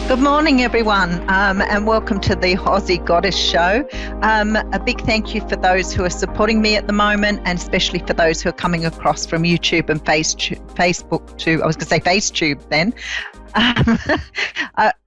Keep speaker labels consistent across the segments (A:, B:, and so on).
A: Good morning, everyone, and welcome to the Aussie Goddess Show. A big thank you for those who are supporting me at the moment, and especially for those who are coming across from YouTube and Facebook to, I was going to say FaceTube then,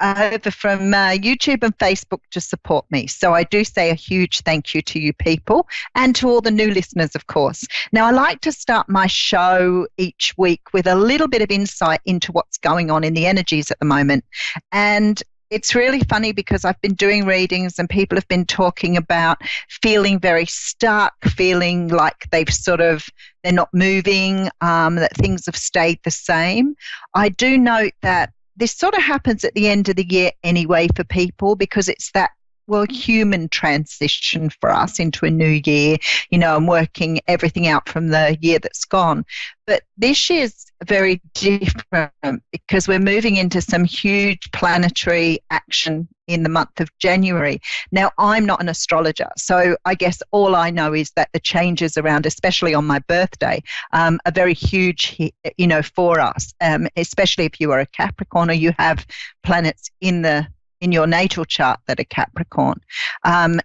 A: over from YouTube and Facebook to support me. So I do say a huge thank you to you people and to all the new listeners, of course. Now, I like to start my show each week with a little bit of insight into what's going on in the energies at the moment. And it's really funny because I've been doing readings and people have been talking about feeling very stuck, feeling like they're not moving, that things have stayed the same. I do note that this sort of happens at the end of the year anyway for people, because it's that human transition for us into a new year, and working everything out from the year that's gone. But this year's very different because we're moving into some huge planetary action in the month of January. Now, I'm not an astrologer, so I guess all I know is that the changes around, especially on my birthday, are very huge, for us, especially if you are a Capricorn or you have planets in your natal chart that are Capricorn.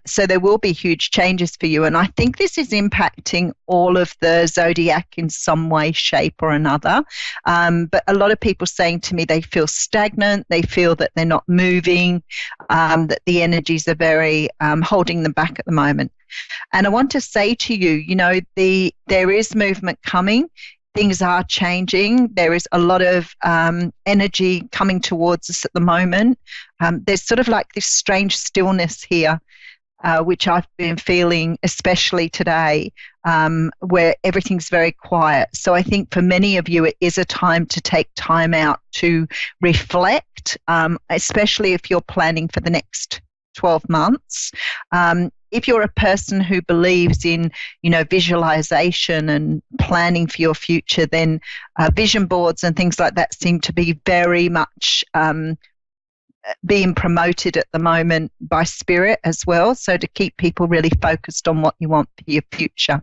A: So there will be huge changes for you. And I think this is impacting all of the zodiac in some way, shape or another. But a lot of people saying to me they feel stagnant, they feel that they're not moving, that the energies are very holding them back at the moment. And I want to say to you, there is movement coming. Things are changing. There is a lot of energy coming towards us at the moment. There's sort of like this strange stillness here, which I've been feeling, especially today, where everything's very quiet. So I think for many of you, it is a time to take time out to reflect, especially if you're planning for the next 12 months. If you're a person who believes in, visualization and planning for your future, then vision boards and things like that seem to be very much being promoted at the moment by spirit as well. So to keep people really focused on what you want for your future.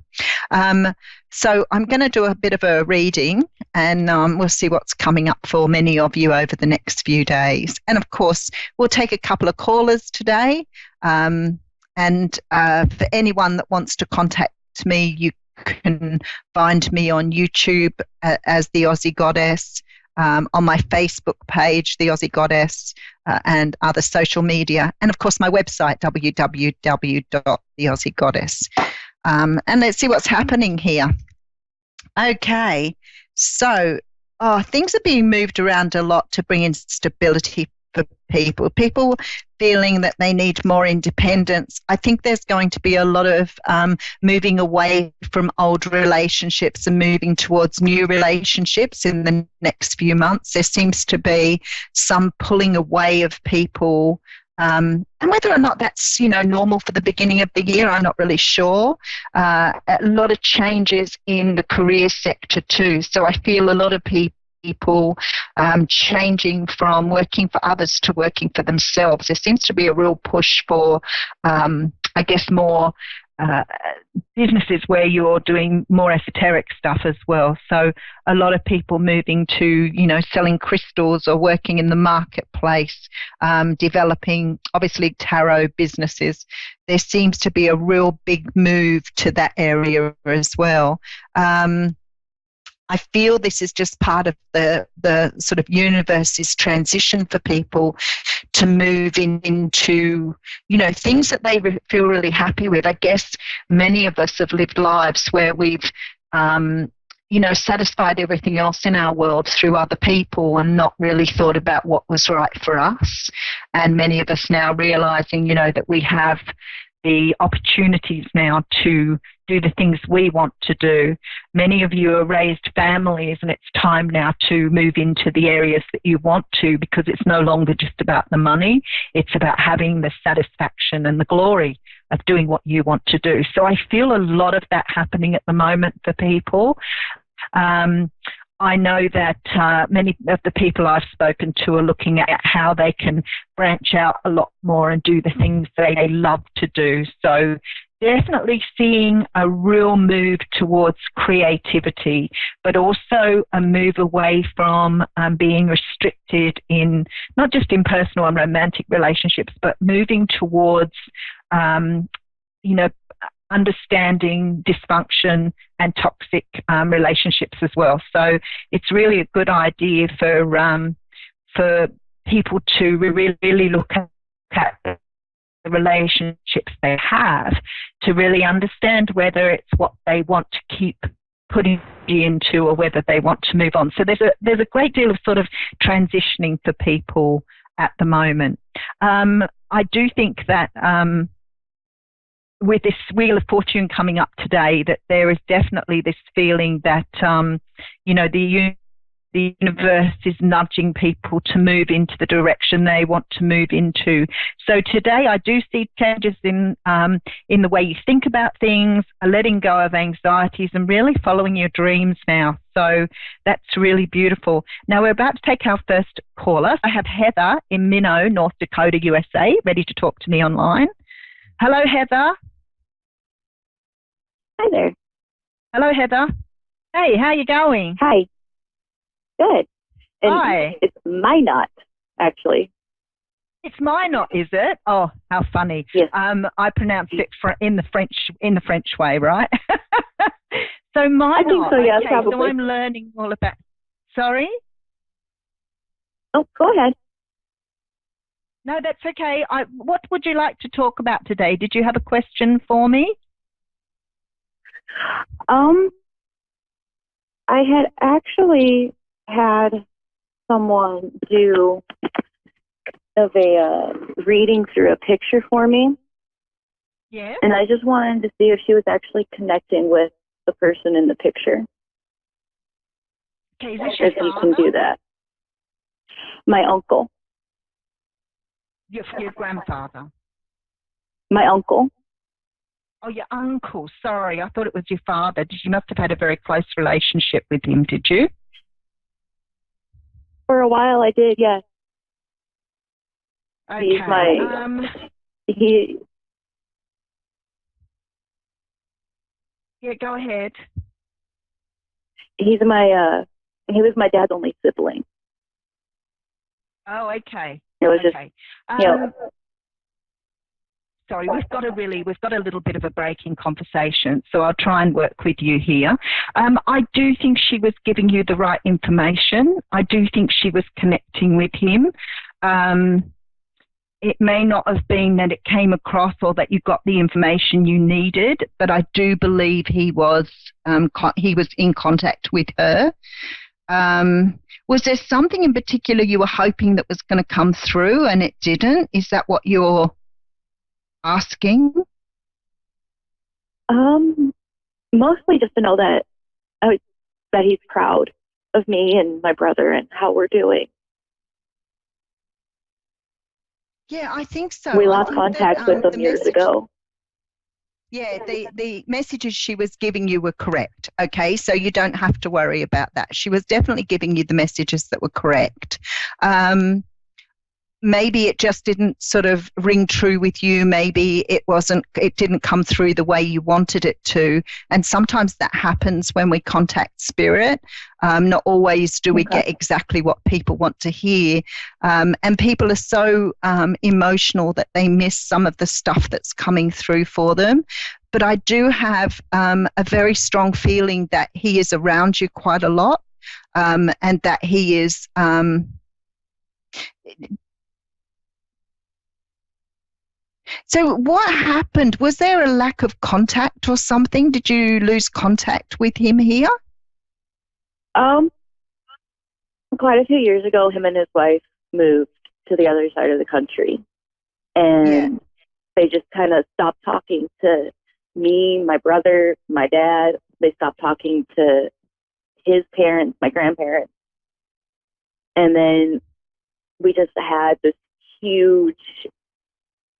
A: So I'm going to do a bit of a reading and we'll see what's coming up for many of you over the next few days. And of course, we'll take a couple of callers today. And for anyone that wants to contact me, you can find me on YouTube as the Aussie Goddess, on my Facebook page, the Aussie Goddess, and other social media. And of course, my website, www.theausiegoddess. And let's see what's happening here. Okay, so things are being moved around a lot to bring in stability for people feeling that they need more independence. I think there's going to be a lot of moving away from old relationships and moving towards new relationships in the next few months. There seems to be some pulling away of people, and whether or not that's normal for the beginning of the year, I'm not really sure. A lot of changes in the career sector too. So I feel a lot of people changing from working for others to working for themselves. There seems to be a real push for, more businesses where you're doing more esoteric stuff as well. So a lot of people moving to, selling crystals or working in the marketplace, developing, obviously, tarot businesses. There seems to be a real big move to that area as well. I feel this is just part of the sort of universe's transition for people to move into, things that they feel really happy with. I guess many of us have lived lives where we've, satisfied everything else in our world through other people and not really thought about what was right for us. And many of us now realizing, that we have the opportunities now to do the things we want to do. Many of you are raised families and it's time now to move into the areas that you want to, because it's no longer just about the money. It's about having the satisfaction and the glory of doing what you want to do. So I feel a lot of that happening at the moment for people. I know that many of the people I've spoken to are looking at how they can branch out a lot more and do the things they love to do. So definitely seeing a real move towards creativity, but also a move away from being restricted in not just in personal and romantic relationships, but moving towards, you know, understanding dysfunction and toxic relationships as well. So it's really a good idea for people to really look at the relationships they have to really understand whether it's what they want to keep putting into or whether they want to move on. So there's a great deal of sort of transitioning for people at the moment. I do think that with this Wheel of Fortune coming up today, that there is definitely this feeling that, you know, the universe is nudging people to move into the direction they want to move into. So today I do see changes in the way you think about things, letting go of anxieties and really following your dreams now. So that's really beautiful. Now we're about to take our first caller. I have Heather in Minnow, North Dakota, USA, ready to talk to me online. Hello, Heather.
B: Hi there.
A: Hello, Heather. Hey, how are you going?
B: Hi. Good. And
A: Hi.
B: It's Minot, actually.
A: It's Minot, is it? Oh, how funny.
B: Yes.
A: I pronounced it in the French way, right? So Minot.
B: I think so, yeah,
A: okay,
B: probably.
A: So I'm learning all about. Sorry?
B: Oh, go ahead.
A: No, that's okay. What would you like to talk about today? Did you have a question for me?
B: I had actually had someone do a reading through a picture for me.
A: Yeah.
B: And I just wanted to see if she was actually connecting with the person in the picture.
A: Okay, is this your
B: if you
A: father?
B: can do that. My uncle.
A: Your grandfather?
B: My uncle.
A: Oh, your uncle. Sorry, I thought it was your father. You must have had a very close relationship with him, did you?
B: For a while I did, yes.
A: Okay.
B: He's my,
A: Yeah, go ahead.
B: He was my dad's only sibling.
A: Oh, okay.
B: It was
A: okay.
B: just,
A: Sorry, we've got a little bit of a breaking conversation, so I'll try and work with you here. I do think she was giving you the right information. I do think she was connecting with him. It may not have been that it came across or that you got the information you needed, but I do believe he was in contact with her. Was there something in particular you were hoping that was going to come through and it didn't? Is that what you're asking?
B: Mostly just to know that he's proud of me and my brother and how we're doing.
A: Yeah, I think so.
B: We lost contact with them years ago.
A: Yeah, the messages she was giving you were correct. Okay, so you don't have to worry about that. She was definitely giving you the messages that were correct. Maybe it just didn't sort of ring true with you. Maybe it didn't come through the way you wanted it to. And sometimes that happens when we contact spirit. Not always do we get exactly what people want to hear. And people are so emotional that they miss some of the stuff that's coming through for them. But I do have a very strong feeling that he is around you quite a lot, and that he is So what happened? Was there a lack of contact or something? Did you lose contact with him here?
B: Quite a few years ago, him and his wife moved to the other side of the country. And they just kind of stopped talking to me, my brother, my dad. They stopped talking to his parents, my grandparents. And then we just had this huge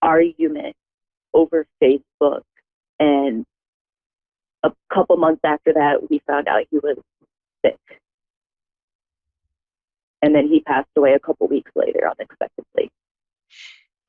B: argument over Facebook, and a couple months after that we found out he was sick, and then he passed away a couple weeks later unexpectedly.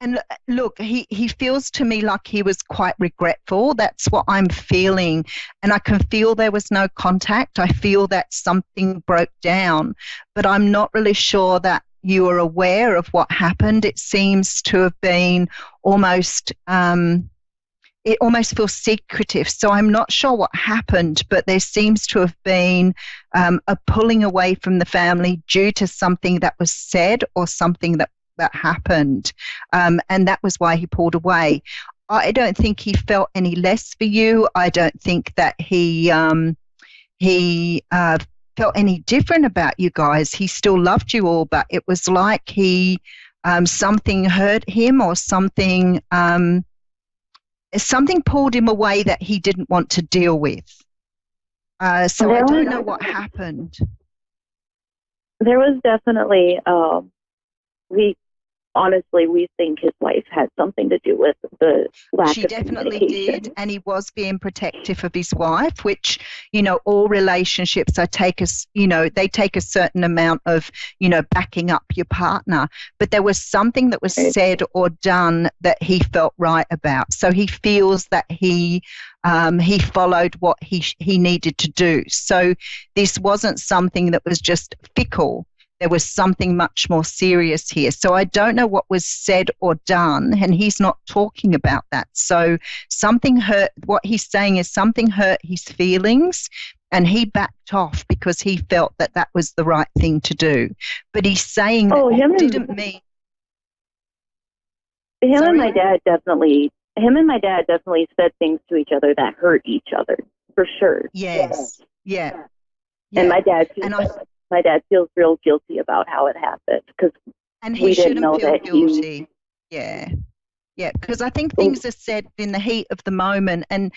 A: And look, he feels to me like he was quite regretful. That's what I'm feeling. And I can feel there was no contact. I feel that something broke down, but I'm not really sure that you are aware of what happened. It seems to have been almost, it almost feels secretive. So I'm not sure what happened, but there seems to have been a pulling away from the family due to something that was said or something that happened. And that was why he pulled away. I don't think he felt any less for you. I don't think that he felt any different about you guys. He still loved you all, but it was like he something hurt him or something pulled him away that he didn't want to deal with. So I don't know what happened.
B: There was definitely we think his wife had something to do with the lack
A: She
B: of
A: definitely
B: communication.
A: did, and he was being protective of his wife, which, all relationships they take a certain amount of, backing up your partner. But there was something that was said or done that he felt right about. So he feels that he followed what he needed to do. So this wasn't something that was just fickle. There was something much more serious here. So I don't know what was said or done, and he's not talking about that. So something hurt. What he's saying is something hurt his feelings, and he backed off because he felt that was the right thing to do. But he's saying that didn't mean.
B: Him and my dad definitely said things to each other that hurt each other, for sure.
A: Yes. Yeah.
B: And my dad feels real guilty about how it happened
A: and he shouldn't feel guilty. Yeah, because I think things are said in the heat of the moment. And,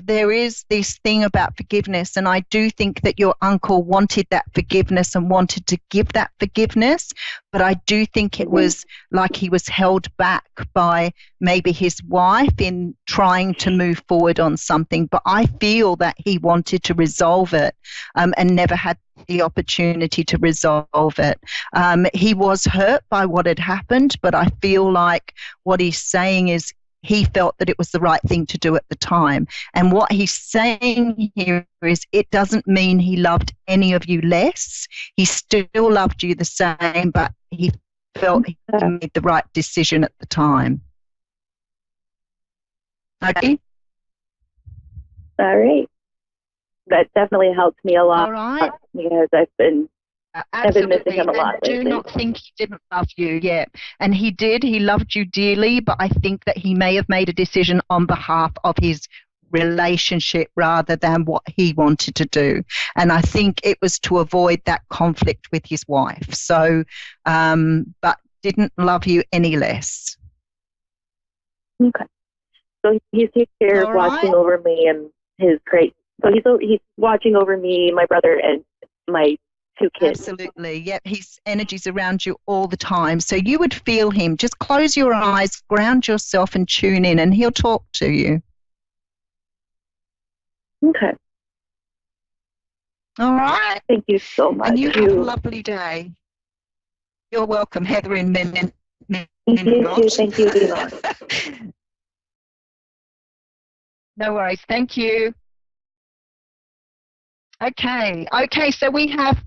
A: there is this thing about forgiveness. And I do think that your uncle wanted that forgiveness and wanted to give that forgiveness. But I do think it was like he was held back by maybe his wife in trying to move forward on something. But I feel that he wanted to resolve it and never had the opportunity to resolve it. He was hurt by what had happened, but I feel like what he's saying is he felt that it was the right thing to do at the time. And what he's saying here is it doesn't mean he loved any of you less. He still loved you the same, but he felt he made the right decision at the time. Okay?
B: All right. That definitely helped me a lot.
A: All right.
B: Because I've been missing him a lot lately.
A: I do not think he didn't love you, and he did. He loved you dearly, but I think that he may have made a decision on behalf of his relationship rather than what he wanted to do. And I think it was to avoid that conflict with his wife. So, but didn't love you any less.
B: Okay. So he's here watching over me and his great. So he's watching over me, my brother, and my 2 kids.
A: Absolutely. Yep. His energy's around you all the time. So you would feel him. Just close your eyes, ground yourself and tune in, and he'll talk to you.
B: Okay.
A: All right.
B: Thank you so much.
A: And you have a lovely day. You're welcome, Heather and Min.
B: Thank you, Lila.
A: No worries. Thank you. Okay, so we have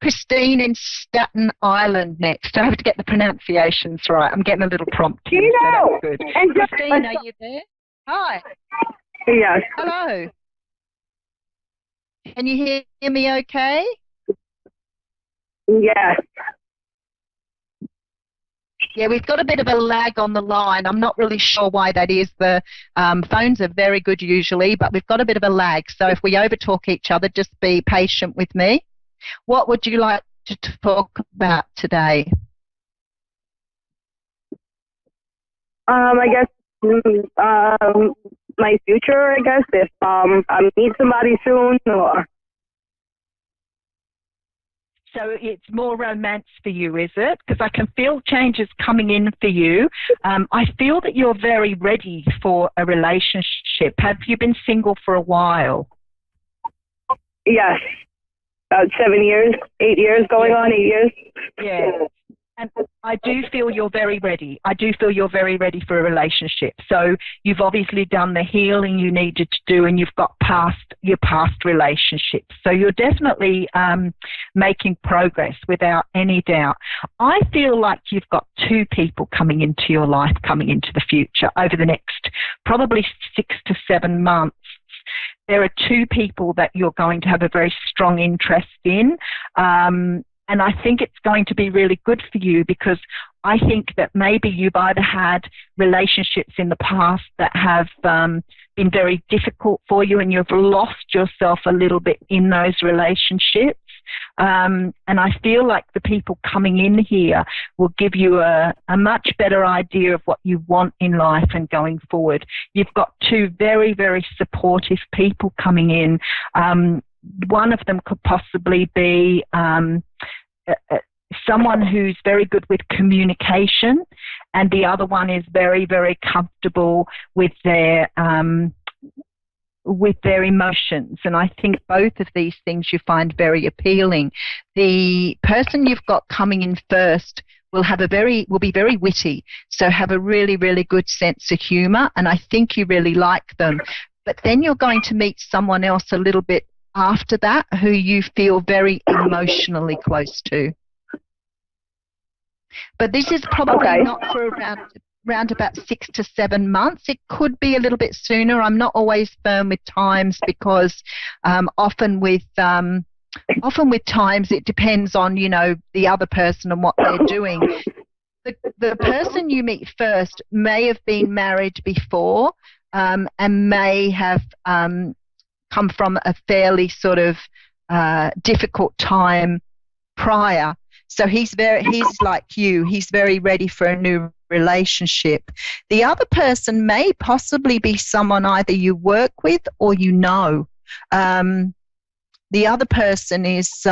A: Christine in Staten Island next. I have to get the pronunciations right. I'm getting a little prompt here, so that's good. Christine, are you there? Hi.
C: Yes.
A: Hello. Can you hear me okay?
C: Yes.
A: Yeah, we've got a bit of a lag on the line. I'm not really sure why that is. The phones are very good usually, but we've got a bit of a lag. So if we overtalk each other, just be patient with me. What would you like to talk about today?
C: I guess my future, I guess, if I meet somebody soon or...
A: So it's more romance for you, is it? Because I can feel changes coming in for you. I feel that you're very ready for a relationship. Have you been single for a while?
C: Yes. About 7 years, 8 years going on, 8 years.
A: Yeah.
D: And I do feel you're very ready. I do feel you're very ready for a relationship. So you've obviously done the healing you needed to do, and you've got past your past relationships. So you're definitely making progress without any doubt. I feel like you've got two people coming into your life, coming into the future over the next probably 6 to 7 months. There are two people that you're going to have a very strong interest in. And I think it's going to be really good for you, because I think that maybe you've either had relationships in the past that have been very difficult for you, and you've lost yourself a little bit in those relationships. And I feel like the people coming in here will give you a much better idea of what you want in life and going forward. You've got two very, very supportive people coming in. One of them could possibly be someone who's very good with communication, and the other one is very, very comfortable with their emotions. And I think both of these things you find very appealing. The person you've got coming in first will be very witty, so have a really, really good sense of humor, and I think you really like them. But then you're going to meet someone else a little bit after that who you feel very emotionally close to. But this is probably not for around about 6 to 7 months. It could be a little bit sooner. I'm not always firm with times, because often with times it depends on, the other person and what they're doing. The person you meet first may have been married before, and may have come from a fairly sort of difficult time prior. So he's like you. He's very ready for a new relationship. The other person may possibly be someone either you work with or you know. The other person is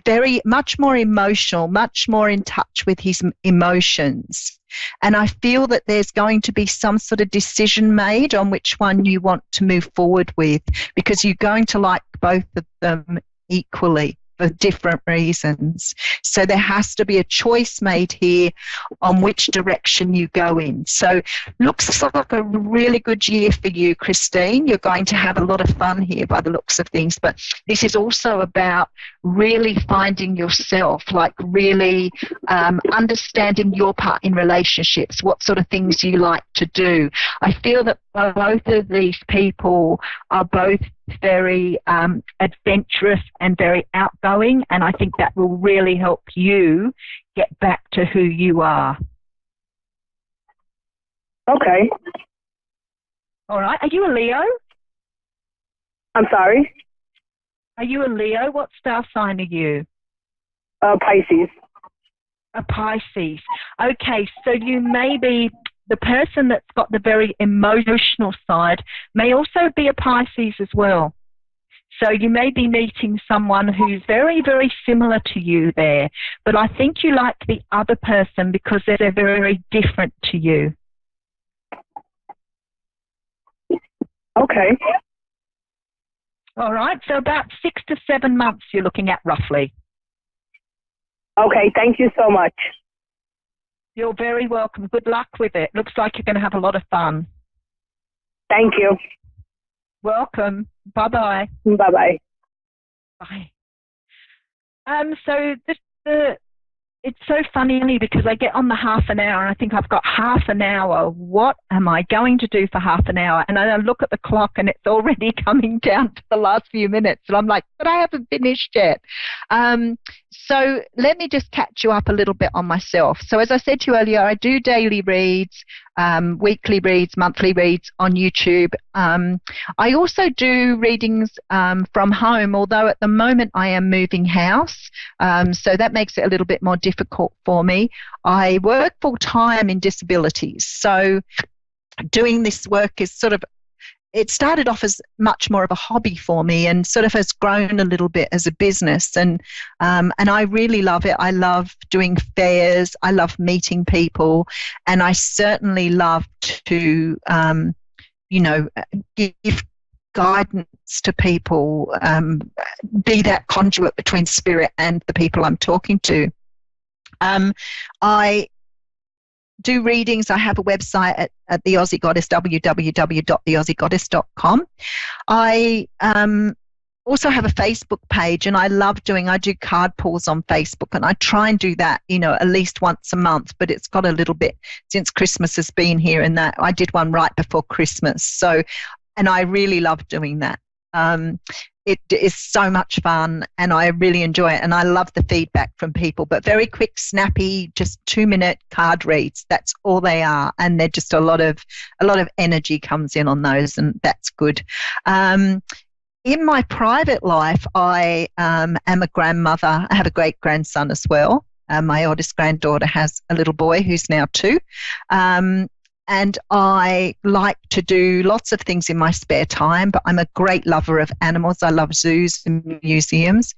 D: very much more emotional, much more in touch with his emotions. And I feel that there's going to be some sort of decision made on which one you want to move forward with, because you're going to like both of them equally for different reasons. So there has to be a choice made here on which direction you go in. So looks like a really good year for you, Christine. You're going to have a lot of fun here by the looks of things. But this is also about really finding yourself, like really understanding your part in relationships, what sort of things you like to do. I feel that both of these people are both very adventurous and very outgoing, and I think that will really help you get back to who you are.
C: Okay.
D: All right. Are you a Leo?
C: I'm sorry?
D: Are you a Leo? What star sign are you?
C: Pisces.
D: A Pisces. Okay, so you may be the person that's got the very emotional side may also be a Pisces as well. So you may be meeting someone who's very, very similar to you there. But I think you like the other person because they're very, very different to you.
C: Okay.
D: All right. So about 6 to 7 months you're looking at roughly.
C: Okay. Thank you so much.
D: You're very welcome. Good luck with it. Looks like you're going to have a lot of fun.
C: Thank you.
D: Welcome. Bye-bye.
C: Bye-bye.
D: Bye. So it's so funny because I get on the half an hour and I think I've got half an hour. What am I going to do for half an hour? And I look at the clock and it's already coming down to the last few minutes. And I'm like, but I haven't finished yet. So let me just catch you up a little bit on myself. So as I said to you earlier, I do daily reads, weekly reads, monthly reads on YouTube. I also do readings from home, although at the moment I am moving house. So that makes it a little bit more difficult for me. I work full time in disabilities. So doing this work is it started off as much more of a hobby for me and sort of has grown a little bit as a business. And I really love it. I love doing fairs. I love meeting people. And I certainly love to, give guidance to people, be that conduit between spirit and the people I'm talking to.
A: I do readings. I have a website at the Aussie Goddess, www.theaussiegoddess.com. I also have a Facebook page, and I do card pulls on Facebook, and I try and do that, at least once a month, but it's got a little bit since Christmas has been here, and that I did one right before Christmas. So, and I really love doing that. It is so much fun, and I really enjoy it, and I love the feedback from people, but very quick, snappy, just 2-minute card reads. That's all they are, and they're just a lot of energy comes in on those, and that's good. In my private life, I am a grandmother. I have a great-grandson as well. My oldest granddaughter has a little boy who's now 2. And I like to do lots of things in my spare time, but I'm a great lover of animals. I love zoos and museums.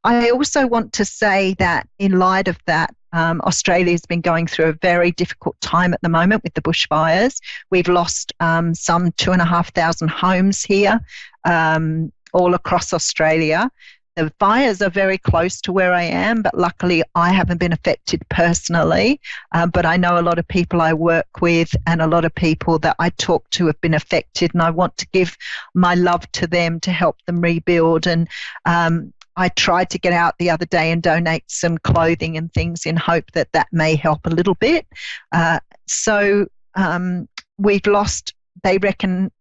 A: I also want to say that in light of that, Australia's been going through a very difficult time at the moment with the bushfires. We've lost some 2,500 homes here, all across Australia. The fires are very close to where I am, but luckily I haven't been affected personally. But I know a lot of people I work with and a lot of people that I talk to have been affected, and I want to give my love to them to help them rebuild. And I tried to get out the other day and donate some clothing and things in hope that that may help a little bit. So we've lost, they reckon,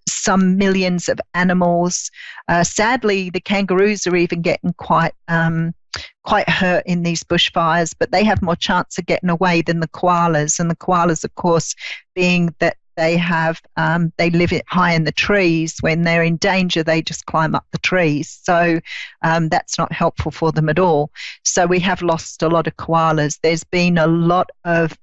A: some millions of animals. Sadly, the kangaroos are even getting quite hurt in these bushfires, but they have more chance of getting away than the koalas. And the koalas, of course, being that they live high in the trees. When they're in danger, they just climb up the trees. So that's not helpful for them at all. So we have lost a lot of koalas. There's been a lot of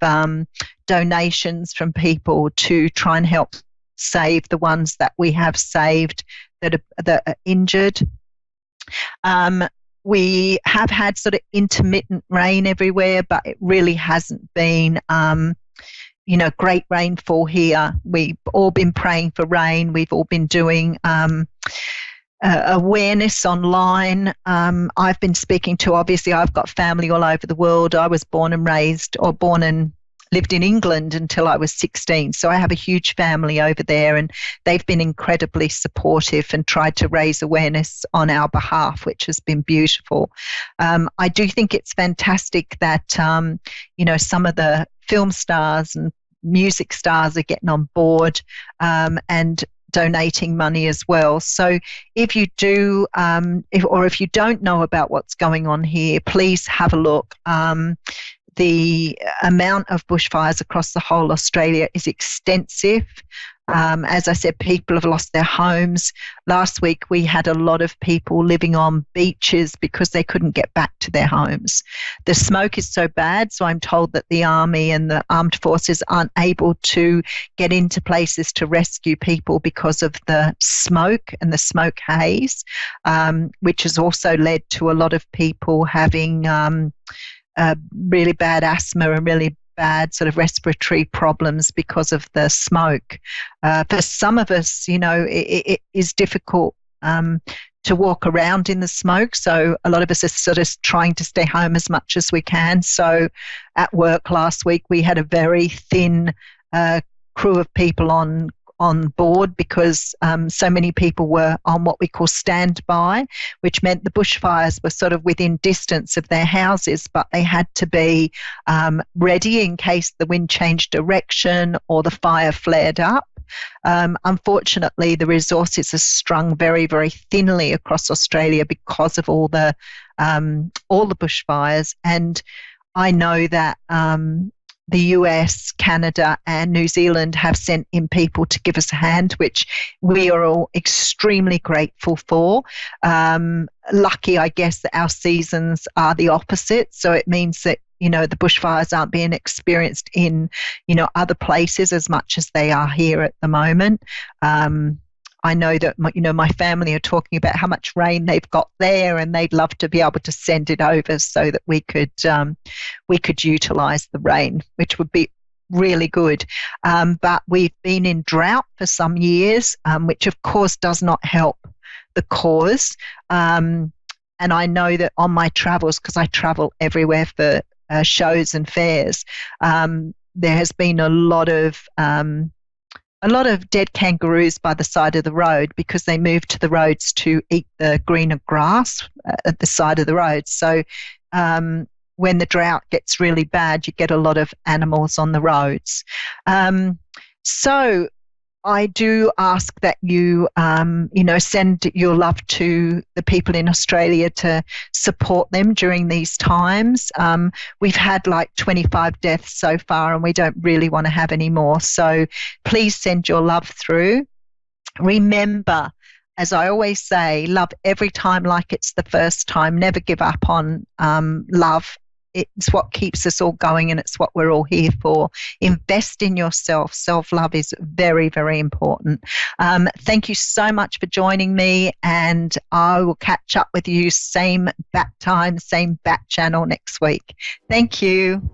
A: donations from people to try and help save the ones that we have saved that are injured. We have had sort of intermittent rain everywhere, but it really hasn't been great rainfall here. We've all been praying for rain. We've all been doing awareness online. I've been speaking to, obviously, I've got family all over the world. I was born and lived in England until I was 16. So I have a huge family over there, and they've been incredibly supportive and tried to raise awareness on our behalf, which has been beautiful. I do think it's fantastic that, some of the film stars and music stars are getting on board and donating money as well. So if you do, if you don't know about what's going on here, please have a look. The amount of bushfires across the whole Australia is extensive. As I said, people have lost their homes. Last week, we had a lot of people living on beaches because they couldn't get back to their homes. The smoke is so bad, so I'm told that the army and the armed forces aren't able to get into places to rescue people because of the smoke and the smoke haze, which has also led to a lot of people having really bad asthma and really bad sort of respiratory problems because of the smoke. For some of us, it is difficult to walk around in the smoke. So a lot of us are sort of trying to stay home as much as we can. So at work last week, we had a very thin crew of people on board because so many people were on what we call standby, which meant the bushfires were sort of within distance of their houses, but they had to be ready in case the wind changed direction or the fire flared up. Unfortunately, the resources are strung very, very thinly across Australia because of all the bushfires. And I know that the US, Canada, and New Zealand have sent in people to give us a hand, which we are all extremely grateful for. Lucky, I guess, that our seasons are the opposite. So it means that, the bushfires aren't being experienced in, other places as much as they are here at the moment. I know that my family are talking about how much rain they've got there, and they'd love to be able to send it over so that we could utilize the rain, which would be really good. But we've been in drought for some years, which of course does not help the cause. And I know that on my travels, because I travel everywhere for shows and fairs, there has been a lot of dead kangaroos by the side of the road because they moved to the roads to eat the greener grass at the side of the road. So when the drought gets really bad, you get a lot of animals on the roads. So I do ask that you, send your love to the people in Australia to support them during these times. We've had like 25 deaths so far, and we don't really want to have any more. So please send your love through. Remember, as I always say, love every time like it's the first time. Never give up on love. It's what keeps us all going, and it's what we're all here for. Invest in yourself. Self-love is very, very important. Thank you so much for joining me, and I will catch up with you same bat time, same bat channel next week. Thank you.